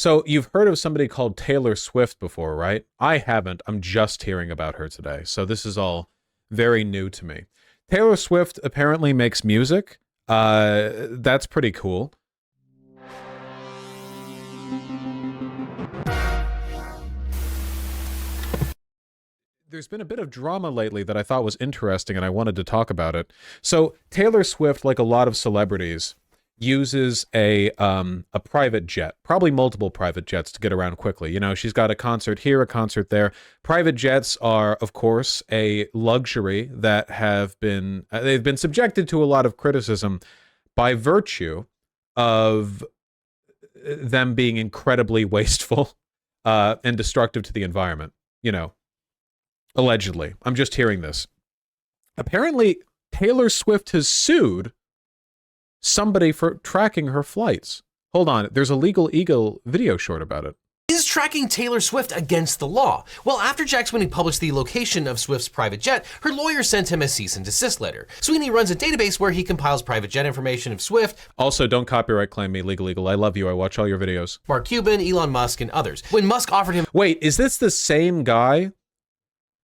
So you've heard of somebody called Taylor Swift before, right? I haven't. I'm just hearing about her today. So this is all very new to me. Taylor Swift apparently makes music. That's pretty cool. There's been a bit of drama lately that I thought was interesting, and I wanted to talk about it. So Taylor Swift, like a lot of celebrities, uses a private jet, probably multiple private jets to get around quickly. You know, she's got a concert here, a concert there. Private jets are, of course, a luxury that have been they've been subjected to a lot of criticism by virtue of them being incredibly wasteful and destructive to the environment. You know, allegedly. I'm just hearing this. Apparently, Taylor Swift has sued somebody for tracking her flights. Hold on, there's a Legal Eagle video short about it. Is tracking Taylor Swift against the law? Well, after Jack Sweeney published the location of Swift's private jet, her lawyer sent him a cease and desist letter. Sweeney runs a database where he compiles private jet information of Swift. Also, don't copyright claim me, Legal Eagle. I love you. I watch all your videos. Mark Cuban, Elon Musk, and others. When Musk offered him— Wait, is this the same guy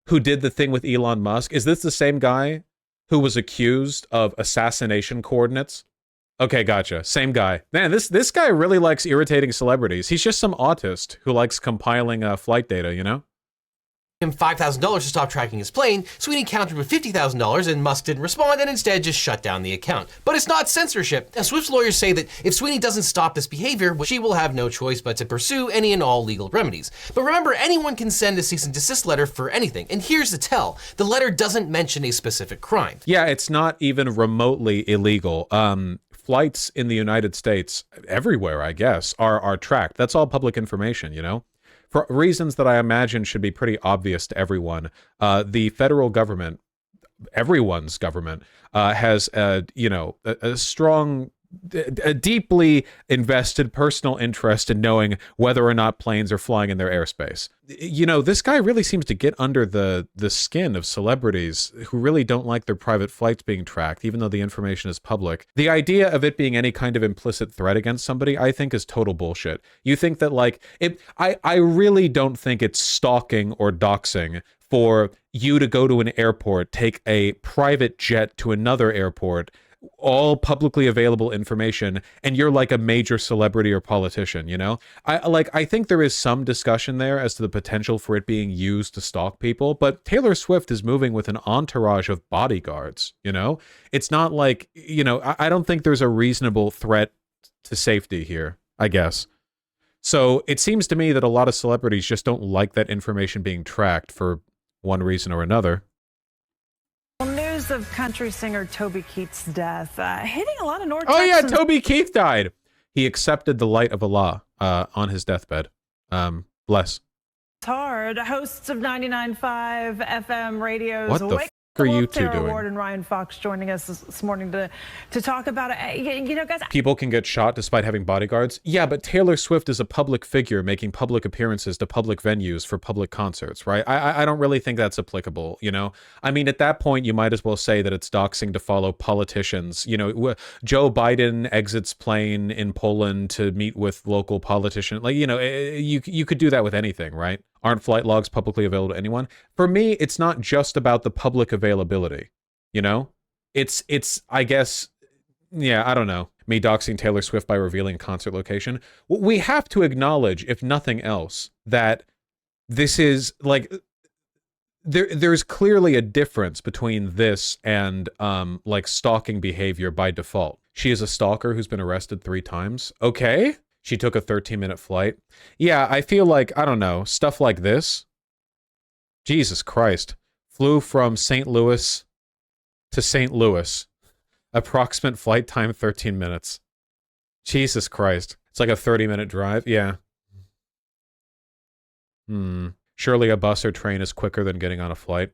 who did the thing with Elon Musk? Is this the same guy who was accused of assassination coordinates? Okay, gotcha. Same guy. Man, this guy really likes irritating celebrities. He's just some autist who likes compiling flight data, you know? him $5,000 to stop tracking his plane, Sweeney countered with $50,000 and Musk didn't respond and instead just shut down the account. But it's not censorship. Now, Swift's lawyers say that if Sweeney doesn't stop this behavior, she will have no choice but to pursue any and all legal remedies. But remember, anyone can send a cease and desist letter for anything. And here's the tell. The letter doesn't mention a specific crime. Yeah, it's not even remotely illegal. Flights in the United States, everywhere, I guess, are tracked. That's all public information, you know? For reasons that I imagine should be pretty obvious to everyone, the federal government, everyone's government, has a strong, a deeply invested personal interest in knowing whether or not planes are flying in their airspace. You know, this guy really seems to get under the skin of celebrities who really don't like their private flights being tracked, even though the information is public. The idea of it being any kind of implicit threat against somebody, I think, is total bullshit. You think that, like, I really don't think it's stalking or doxing for you to go to an airport, take a private jet to another airport, all publicly available information, and you're like a major celebrity or politician, you know? I think there is some discussion there as to the potential for it being used to stalk people, but Taylor Swift is moving with an entourage of bodyguards, you know? It's not like, you know, I don't think there's a reasonable threat to safety here, I guess. So it seems to me that a lot of celebrities just don't like that information being tracked for one reason or another. News of country singer Toby Keith's death hitting a lot of North Oh Texans. yeah, Toby Keith died. He accepted the light of Allah on his deathbed. Bless. It's hard. Hosts of 99.5 FM radio's What the Wake f*** are you two Sarah doing? Ward and Ryan Fox joining us this morning to talk about it. You know, guys. People can get shot despite having bodyguards. Yeah, but Taylor Swift is a public figure making public appearances to public venues for public concerts, right? I don't really think that's applicable, you know? I mean, at that point, you might as well say that it's doxing to follow politicians. You know, Joe Biden exits plane in Poland to meet with local politicians. Like, you know, you could do that with anything, right? Aren't flight logs publicly available to anyone? For me, it's not just about the public availability, you know? It's I guess, yeah, I don't know. Me doxing Taylor Swift by revealing concert location. We have to acknowledge, if nothing else, that this is, like, there's clearly a difference between this and, like, stalking behavior by default. She is a stalker who's been arrested 3 times. Okay. She took a 13-minute flight. Yeah, I feel like, I don't know, stuff like this. Jesus Christ. Flew from St. Louis to St. Louis. Approximate flight time, 13 minutes. Jesus Christ. It's like a 30-minute drive. Yeah. Surely a bus or train is quicker than getting on a flight.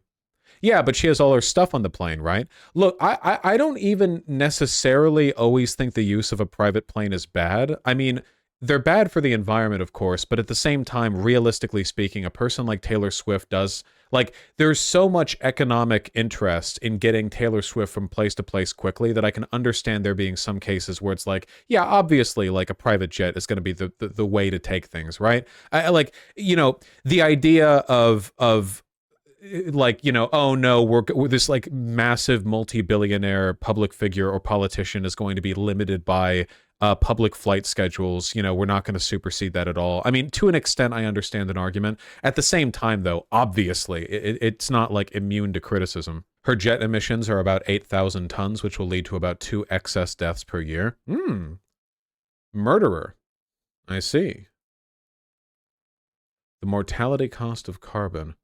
Yeah, but she has all her stuff on the plane, right? Look, I don't even necessarily always think the use of a private plane is bad. I mean, they're bad for the environment, of course, but at the same time, realistically speaking, a person like Taylor Swift does, like, there's so much economic interest in getting Taylor Swift from place to place quickly that I can understand there being some cases where it's like, yeah, obviously, like, a private jet is going to be the way to take things, right? I like, you know, the idea of like, you know, oh no, we're this like massive multi-billionaire public figure or politician is going to be limited by public flight schedules. You know, we're not going to supersede that at all. I mean, to an extent, I understand an argument. At the same time, though, obviously, it's not like immune to criticism. Her jet emissions are about 8,000 tons, which will lead to about 2 excess deaths per year. Murderer. I see. The mortality cost of carbon.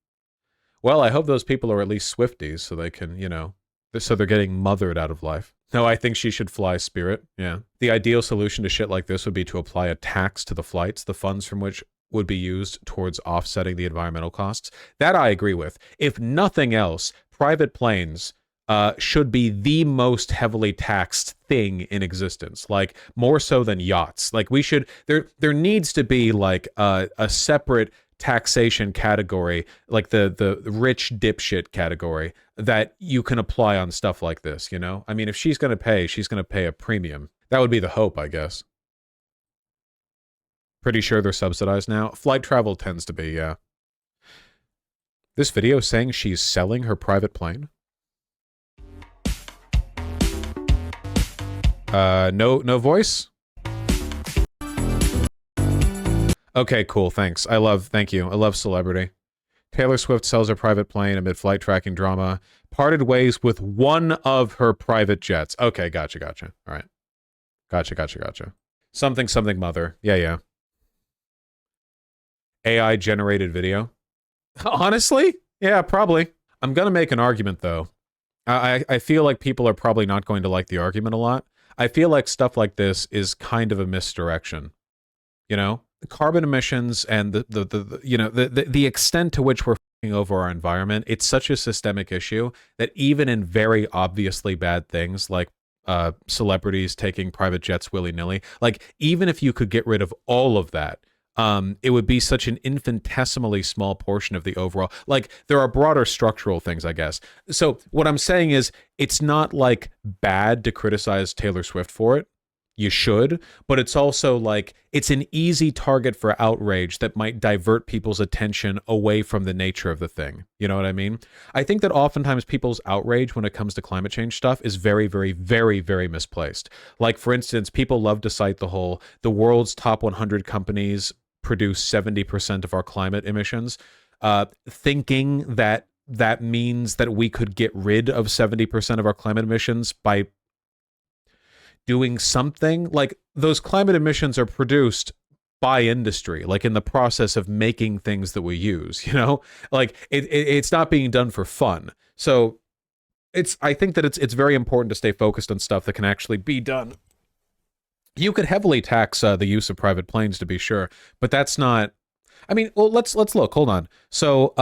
Well, I hope those people are at least Swifties so they can, you know, so they're getting mothered out of life. No, I think she should fly Spirit. Yeah. The ideal solution to shit like this would be to apply a tax to the flights, the funds from which would be used towards offsetting the environmental costs. That I agree with. If nothing else, private planes should be the most heavily taxed thing in existence, like more so than yachts. Like we should, there needs to be like a separate taxation category, like the rich dipshit category that you can apply on stuff like this, you know? I mean, if she's going to pay a premium. That would be the hope, I guess. Pretty sure they're subsidized now. Flight travel tends to be, yeah. This video saying she's selling her private plane? No voice? Okay, cool, thanks. Thank you. I love celebrity. Taylor Swift sells her private plane amid flight tracking drama. Parted ways with one of her private jets. Okay, gotcha. All right. Gotcha. Something mother. Yeah. AI generated video. Honestly? Yeah, probably. I'm gonna make an argument, though. I feel like people are probably not going to like the argument a lot. I feel like stuff like this is kind of a misdirection. You know? The carbon emissions and the extent to which we're fucking over our environment, it's such a systemic issue that even in very obviously bad things like celebrities taking private jets willy-nilly, like even if you could get rid of all of that, it would be such an infinitesimally small portion of the overall. Like there are broader structural things, I guess. So what I'm saying is it's not like bad to criticize Taylor Swift for it. You should, but it's also like it's an easy target for outrage that might divert people's attention away from the nature of the thing. You know what I mean? I think that oftentimes people's outrage when it comes to climate change stuff is very, very, very, very misplaced. Like, for instance, people love to cite the world's top 100 companies produce 70% of our climate emissions, thinking that that means that we could get rid of 70% of our climate emissions by doing something. Like those climate emissions are produced by industry, like in the process of making things that we use, you know, like it's not being done for fun. So I think that it's very important to stay focused on stuff that can actually be done. You could heavily tax the use of private planes, to be sure, but that's not, I mean, well, let's look, hold on. So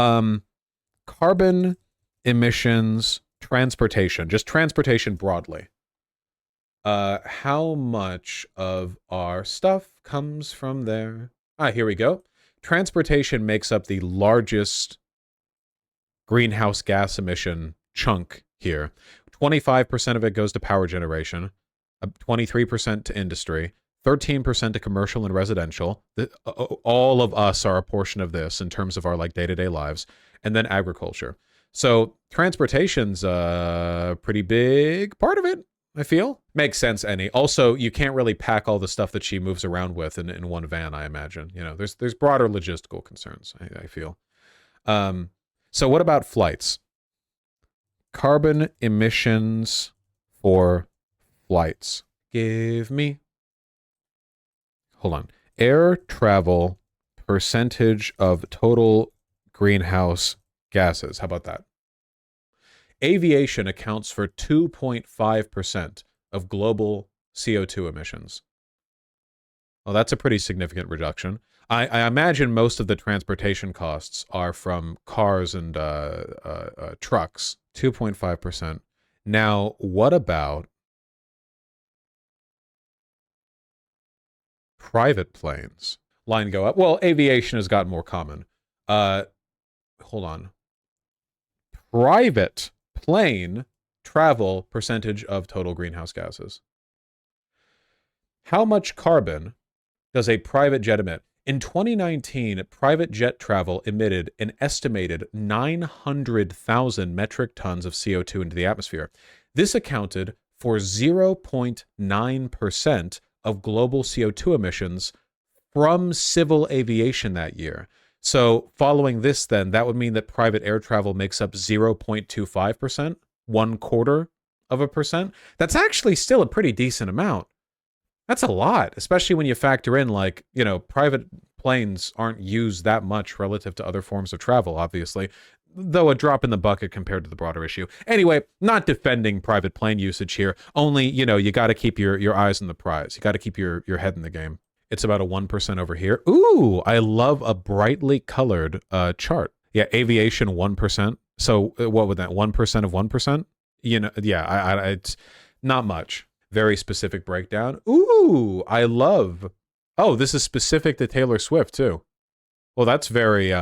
carbon emissions, transportation, just transportation broadly. How much of our stuff comes from there? Here we go. Transportation makes up the largest greenhouse gas emission chunk here. 25% of it goes to power generation, 23% to industry, 13% to commercial and residential. All of us are a portion of this in terms of our like day-to-day lives, and then agriculture. So transportation's a pretty big part of it. I feel makes sense. Also, you can't really pack all the stuff that she moves around with in one van. I imagine, you know, there's broader logistical concerns. I feel. So what about flights? Carbon emissions for flights. Hold on. Air travel percentage of total greenhouse gases. How about that? Aviation accounts for 2.5% of global CO2 emissions. Well, that's a pretty significant reduction. I imagine most of the transportation costs are from cars and trucks. 2.5%. Now, what about private planes. Line go up. Well, aviation has gotten more common. Hold on. Private plane travel percentage of total greenhouse gases. How much carbon does a private jet emit? In 2019, private jet travel emitted an estimated 900,000 metric tons of CO2 into the atmosphere. This accounted for 0.9% of global CO2 emissions from civil aviation that year. So following this, then, that would mean that private air travel makes up 0.25%, 0.25%. That's actually still a pretty decent amount. That's a lot, especially when you factor in, like, you know, private planes aren't used that much relative to other forms of travel, obviously, though a drop in the bucket compared to the broader issue. Anyway, not defending private plane usage here, only, you know, you got to keep your eyes on the prize. You got to keep your head in the game. It's about a 1% over here. Ooh, I love a brightly colored chart. Yeah, aviation 1%. So what would that, 1% of 1%? You know, yeah, it's not much. Very specific breakdown. Ooh, I love. Oh, this is specific to Taylor Swift too. Well, that's very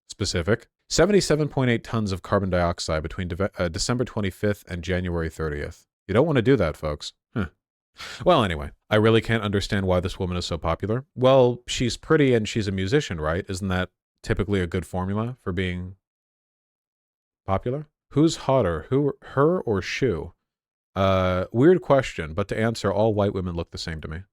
specific. 77.8 tons of carbon dioxide between December 25th and January 30th. You don't want to do that, folks. Huh. Well, anyway, I really can't understand why this woman is so popular. Well, she's pretty and she's a musician, right? Isn't that typically a good formula for being popular? Who's hotter, her or Shoe? Weird question, but to answer, all white women look the same to me.